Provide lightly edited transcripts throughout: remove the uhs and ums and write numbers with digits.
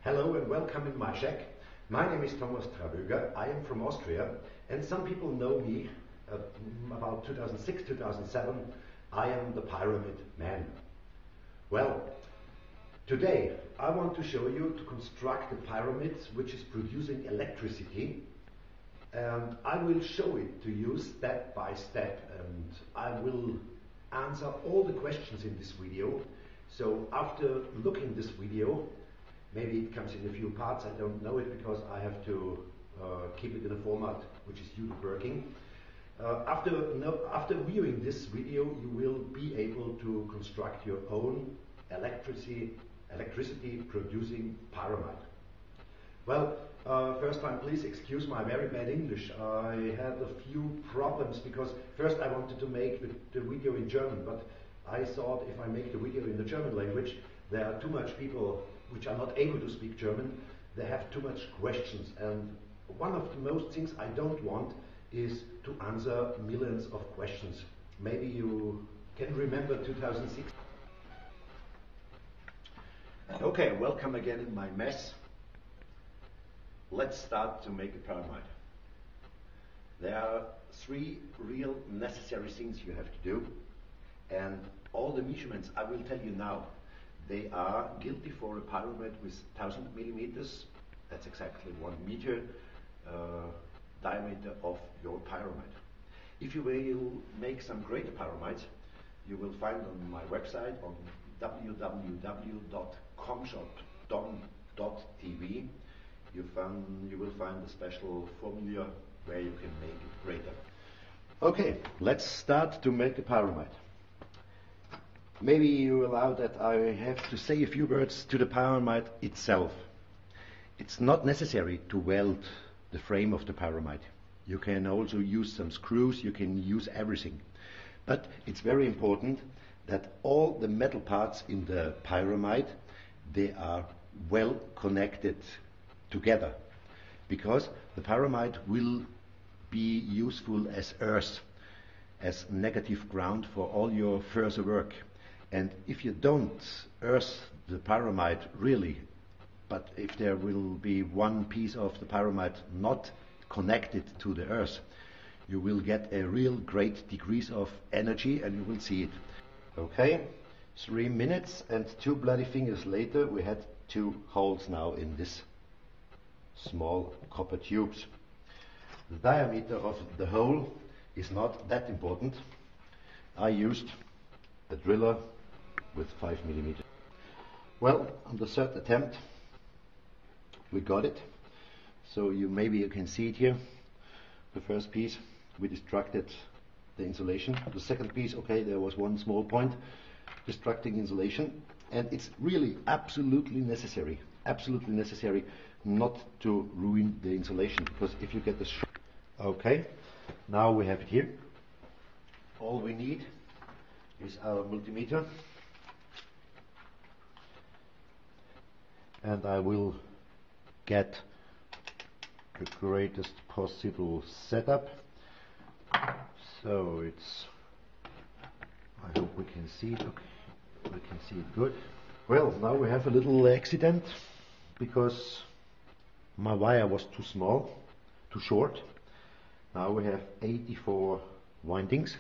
Hello and welcome in my shack. My name is Thomas Traböger. I am from Austria, and some people know me about 2006-2007. I am the Pyramid Man. Well, today I want to show you to construct a pyramid which is producing electricity, and I will show it to you step by step, and I will answer all the questions in this video. So after looking this video, maybe it comes in a few parts, I don't know it because I have to keep it in a format which is YouTube working. After viewing this video, you will be able to construct your own electricity producing pyramid. Well, first time, please excuse my very bad English. I had a few problems because first I wanted to make the video in German, but I thought if I make the video in the German language, there are too much people which are not able to speak German. They have too much questions, and one of the most things I don't want is to answer millions of questions. Maybe you can remember 2006. Okay, welcome again in my mess. Let's start to make a pyramid. There are three real necessary things you have to do, and all the measurements I will tell you now, they are guilty for a pyramid with 1000 millimeters. That's exactly 1 meter diameter of your pyramid. If you will make some greater pyramids, you will find on my website on www.comshop.tv you will find a special formula where you can make it greater. Okay, let's start to make a pyramid. Maybe you allow that I have to say a few words to the pyramid itself. It's not necessary to weld the frame of the pyramid. You can also use some screws, you can use everything. But it's very important that all the metal parts in the pyramid, they are well connected together, because the pyramid will be useful as earth, as negative ground for all your further work. And if you don't earth the pyramid really, but if there will be one piece of the pyramid not connected to the earth, you will get a real great decrease of energy, and you will see it. Okay, 3 minutes and 2 bloody fingers later, we had 2 holes now in this small copper tubes. The diameter of the hole is not that important. I used a driller with 5 millimeters. Well, on the third attempt we got it. So maybe you can see it here. The first piece we destructed the insulation. The second piece, okay, there was one small point destructing insulation, and it's really absolutely necessary not to ruin the insulation, because if you get this. Okay, now we have it here. All we need is our multimeter, and I will get the greatest possible setup. So it's, I hope we can see it. Okay, we can see it good. Well, now we have a little accident because my wire was too small, too short. Now we have 84 windings,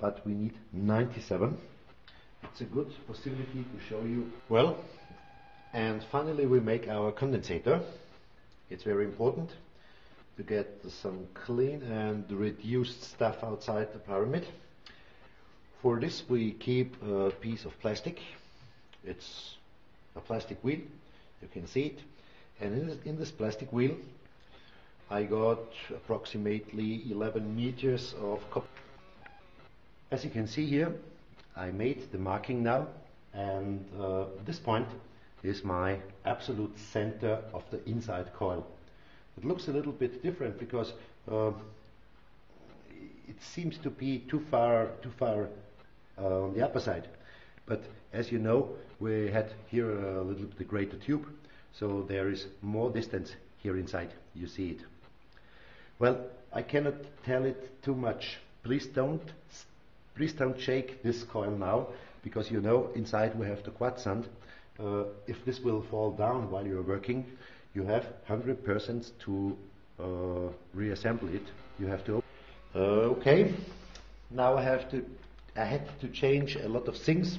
but we need 97. It's a good possibility to show you. Well, and finally we make our condensator. It's very important to get some clean and reduced stuff outside the pyramid. For this we keep a piece of plastic. It's a plastic wheel, you can see it. And in this plastic wheel I got approximately 11 meters of copper. As you can see here, I made the marking now, and this point is my absolute center of the inside coil. It looks a little bit different because it seems to be too far on the upper side. But as you know, we had here a little bit greater tube, so there is more distance here inside. You see it. Well, I cannot tell it too much. Please don't shake this coil now, because you know inside we have the quartz sand, If this will fall down while you're working, you have 100% to reassemble it. You have to. Okay, now I had to change a lot of things.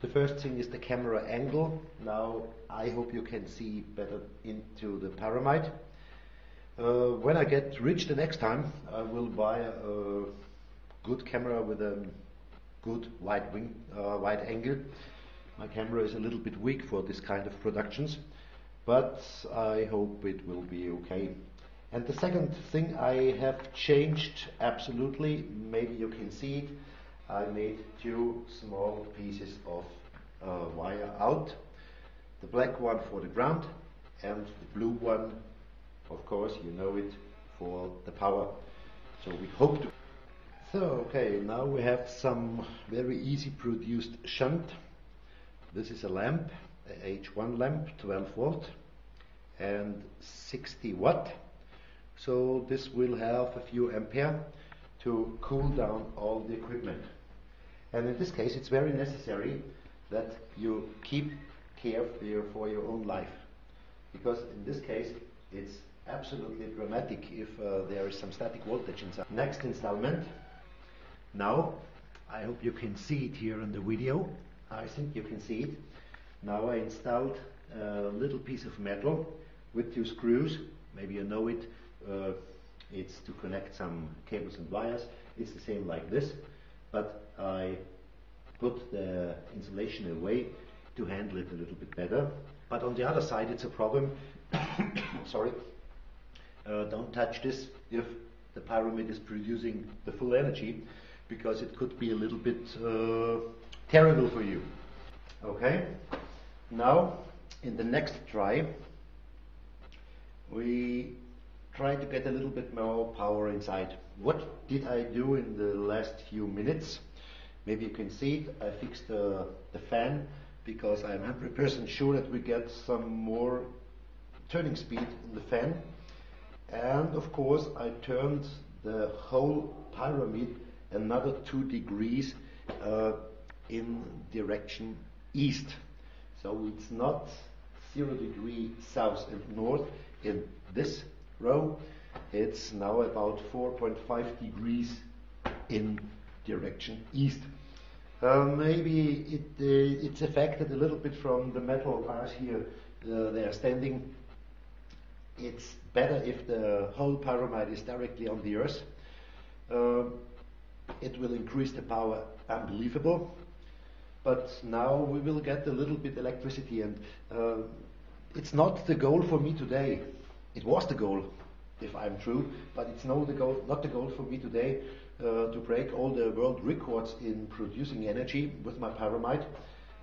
The first thing is the camera angle. Now I hope you can see better into the pyramid. When I get rich the next time, I will buy a good camera with a good wide angle. My camera is a little bit weak for this kind of productions, but I hope it will be okay. And the second thing I have changed absolutely, maybe you can see it, I made two small pieces of wire out. The black one for the ground and the blue one, of course, you know it, for the power. So we hope to. So, okay, now we have some very easy produced shunt. This is a lamp, a H1 lamp, 12 volt and 60 watt. So this will have a few ampere to cool down all the equipment. And in this case, it's very necessary that you keep care for your own life, because in this case, it's absolutely dramatic if there is some static voltage inside. Next installment. Now, I hope you can see it here in the video. I think you can see it. Now I installed a little piece of metal with two screws. Maybe you know it. It's to connect some cables and wires. It's the same like this, but I put the insulation away to handle it a little bit better. But on the other side, it's a problem. Sorry. Don't touch this if the pyramid is producing the full energy, because it could be a little bit terrible for you. Okay. Now, in the next try, we try to get a little bit more power inside. What did I do in the last few minutes? Maybe you can see it. I fixed the fan, because I'm 100% sure that we get some more turning speed in the fan. And of course I turned the whole pyramid another 2 degrees in direction east. So it's not 0 degree south and north in this row. It's now about 4.5 degrees in direction east. Maybe it's affected a little bit from the metal bars here. They are standing. It's better if the whole pyramid is directly on the earth. It will increase the power unbelievable. But now we will get a little bit electricity, and it's not the goal for me today. It was the goal, if I'm true, but it's not the goal for me today to break all the world records in producing energy with my pyramid.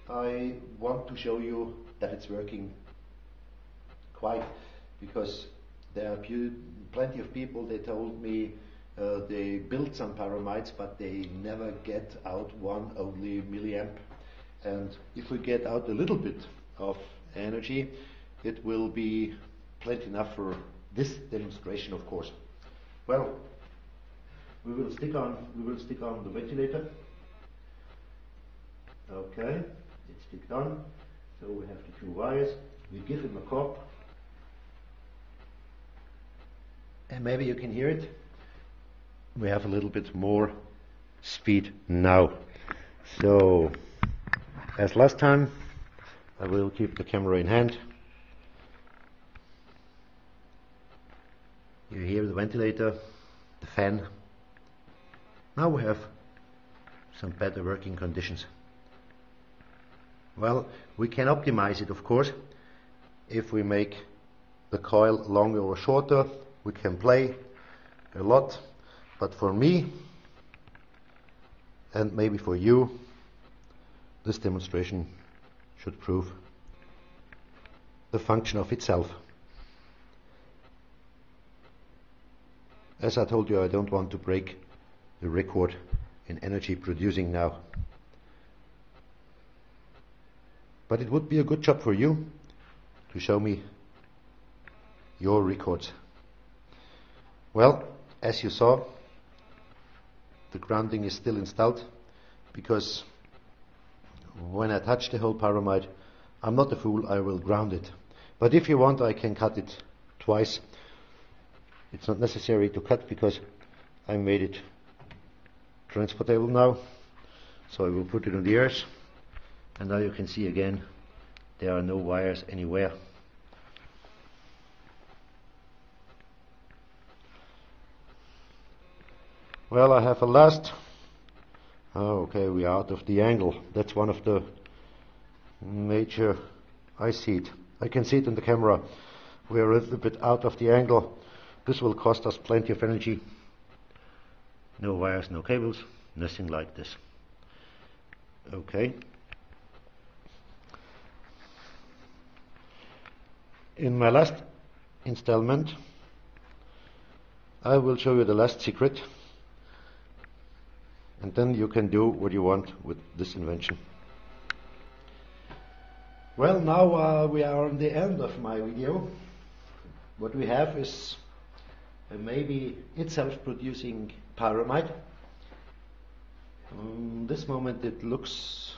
I want to show you that it's working quite, because there are plenty of people, they told me they built some pyramids, but they never get out one only milliamp. And if we get out a little bit of energy, it will be plenty enough for this demonstration, of course. Well, we will stick on the ventilator. Okay, it's sticked on. So we have the 2 wires. We give him a cork. And maybe you can hear it. We have a little bit more speed now. So, as last time, I will keep the camera in hand. You hear the ventilator, the fan. Now we have some better working conditions. Well, we can optimize it, of course. If we make the coil longer or shorter, we can play a lot. But for me, and maybe for you, this demonstration should prove the function of itself. As I told you, I don't want to break the record in energy producing now. But it would be a good job for you to show me your records. Well, as you saw, the grounding is still installed, because when I touch the whole pyramid, I'm not a fool, I will ground it. But if you want, I can cut it twice. It's not necessary to cut because I made it transportable now. So I will put it on the earth, and now you can see again there are no wires anywhere. Well, I have a last. Oh, okay, we are out of the angle. That's one of the major. I see it. I can see it in the camera. We are a little bit out of the angle. This will cost us plenty of energy. No wires, no cables, nothing like this. Okay. In my last installment, I will show you the last secret, and then you can do what you want with this invention. Well, now we are on the end of my video. What we have is maybe itself producing pyramide. This moment it looks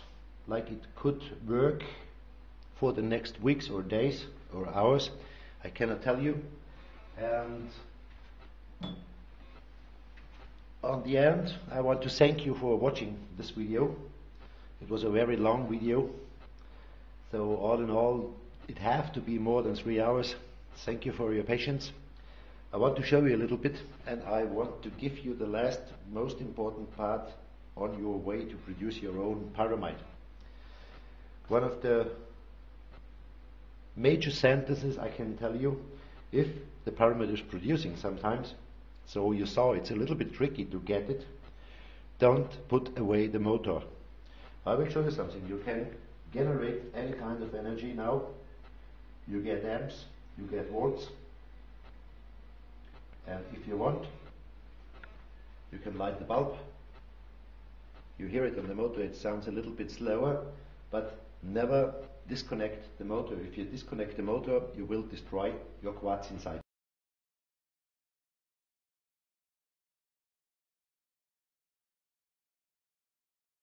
like it could work for the next weeks or days or hours. I cannot tell you. And on the end, I want to thank you for watching this video. It was a very long video, so all in all it have to be more than 3 hours. Thank you for your patience. I want to show you a little bit, and I want to give you the last most important part on your way to produce your own pyramide. One of the major sentences I can tell you, if the pyramid is producing sometimes, so you saw it's a little bit tricky to get it, don't put away the motor. I will show you something. You can generate any kind of energy now. You get amps, you get volts, and if you want, you can light the bulb. You hear it on the motor, it sounds a little bit slower, but never disconnect the motor. If you disconnect the motor, you will destroy your quartz inside.